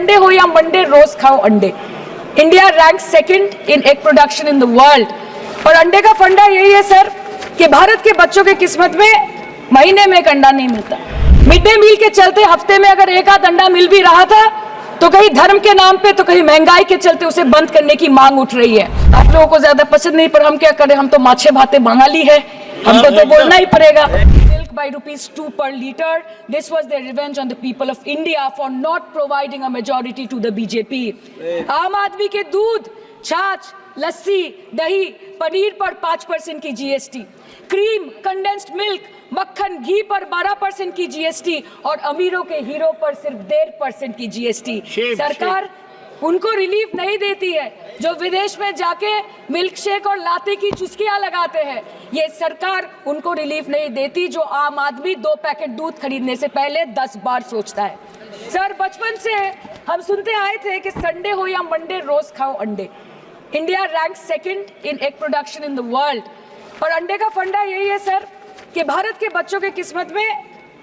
Sunday हो या Monday रोज खाओ अंडे। India rank second in egg production in the world. और अंडे का फंडा यही है सर कि भारत के बच्चों के किस्मत में महीने में एक अंडा नहीं मिलता। मिड डे मील के चलते हफ्ते में अगर एक आध अंडा मिल भी रहा था तो कहीं धर्म के नाम पे तो कहीं महंगाई के चलते उसे बंद करने की मांग उठ रही है। आप लोगों को ज्यादा पसंद नहीं, पर हम क्या करें, हम तो माछे भाते बंगाली है, हमको तो बोलना ही पड़ेगा। Milk by ₹2 per liter. This was their revenge on the people of India for not providing a majority to the BJP. आम आदमी के दूध, छाछ, लस्सी, दही, पनीर पर 5% की जीएसटी, क्रीम, कंडेंस्ड मिल्क, मक्खन, घी पर 12% की जीएसटी और अमीरों के हीरो पर सिर्फ 1.5% की जीएसटी। सरकार उनको रिलीफ नहीं देती है जो विदेश में जाके मिल्क शेक और लाते की चुस्कियां लगाते हैं। ये सरकार उनको रिलीफ नहीं देती जो आम आदमी 2 पैकेट दूध खरीदने से पहले 10 बार सोचता है। सर, बचपन से हम सुनते आए थे कि संडे हो या मंडे रोज खाओ अंडे। India rank second in egg production in the world. और अंडे का फंडा यही है सर कि भारत के बच्चों के किस्मत में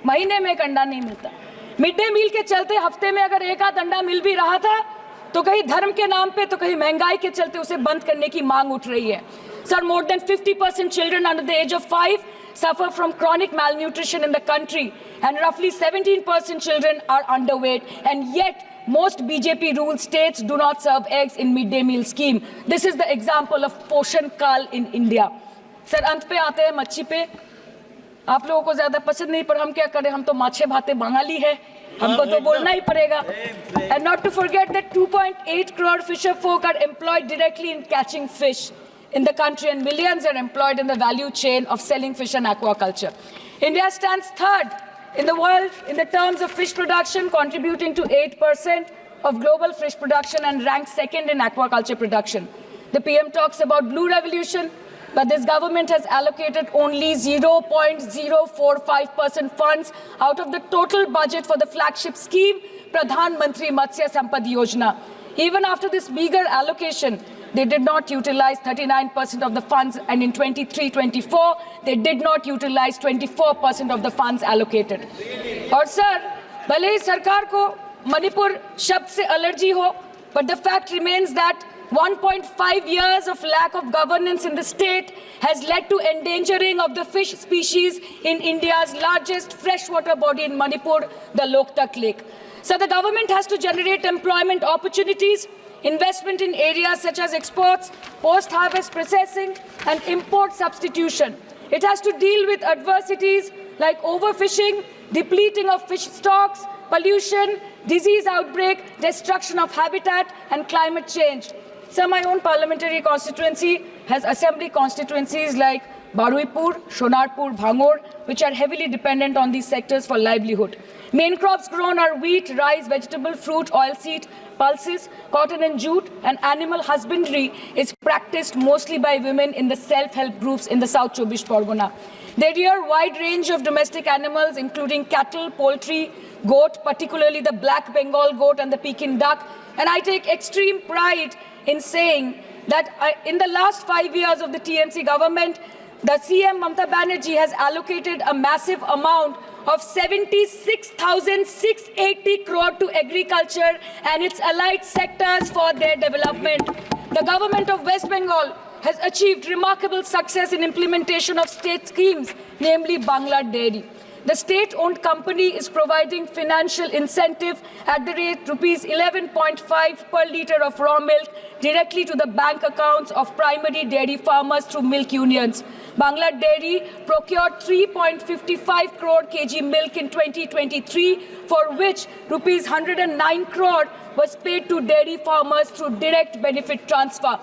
महीने में एक अंडा नहीं मिलता। मिड डे मील के चलते हफ्ते में अगर एक आध अंडा मिल भी रहा था तो कहीं धर्म के नाम पे तो कहीं महंगाई के चलते उसे बंद करने की मांग उठ रही है। Sir, more than 50% children under the age of 5 suffer from chronic malnutrition in the country and roughly 17% children are underweight, and yet most BJP ruled states do not serve eggs in midday meal scheme. This is the example of Poshan Kal in India. Sir, अंत पे आते हैं मच्छी पे। आप लोगों को ज्यादा पसंद नहीं, पर हम क्या करें, हम तो माछे भाते बंगाली है, हमको तो बोलना ही पड़ेगा। And not to forget that 2.8 crore fisher folk are employed directly in catching fish in the country, and millions are employed in the value chain of selling fish and aquaculture. India stands third in the world in the terms of fish production, contributing to 8% of global fish production and ranks second in aquaculture production. The PM talks about blue revolution, but this government has allocated only 0.045% funds out of the total budget for the flagship scheme, Pradhan Mantri Matsya Sampad Yojana. Even after this meager allocation, they did not utilize 39% of the funds, and in 23-24, they did not utilize 24% of the funds allocated. और sir, भले ही सरकार को मणिपुर शब्द से allergy हो, but the fact remains that 1.5 years of lack of governance in the state has led to endangering of the fish species in India's largest freshwater body in Manipur, the Loktak Lake. So the government has to generate employment opportunities, investment in areas such as exports, post-harvest processing, and import substitution. It has to deal with adversities like overfishing, depleting of fish stocks, pollution, disease outbreak, destruction of habitat, and climate change. So my own parliamentary constituency has assembly constituencies like Baruipur, Shonarpur, Bhangor, which are heavily dependent on these sectors for livelihood. Main crops grown are wheat, rice, vegetable, fruit, oilseed, pulses, cotton and jute, and animal husbandry is practiced mostly by women in the self-help groups in the South Chobbish Pargona. They rear a wide range of domestic animals, including cattle, poultry, goat, particularly the black Bengal goat and the Pekin duck. And I take extreme pride in saying that in the last 5 years of the TMC government, the CM Mamata Banerjee has allocated a massive amount of 76,680 crore to agriculture and its allied sectors for their development. The government of West Bengal has achieved remarkable success in implementation of state schemes, namely Bangla Dairy. The state-owned company is providing financial incentive at the rate ₹11.5 per litre of raw milk directly to the bank accounts of primary dairy farmers through milk unions. Bangla Dairy procured 3.55 crore kg milk in 2023, for which ₹109 crore was paid to dairy farmers through direct benefit transfer.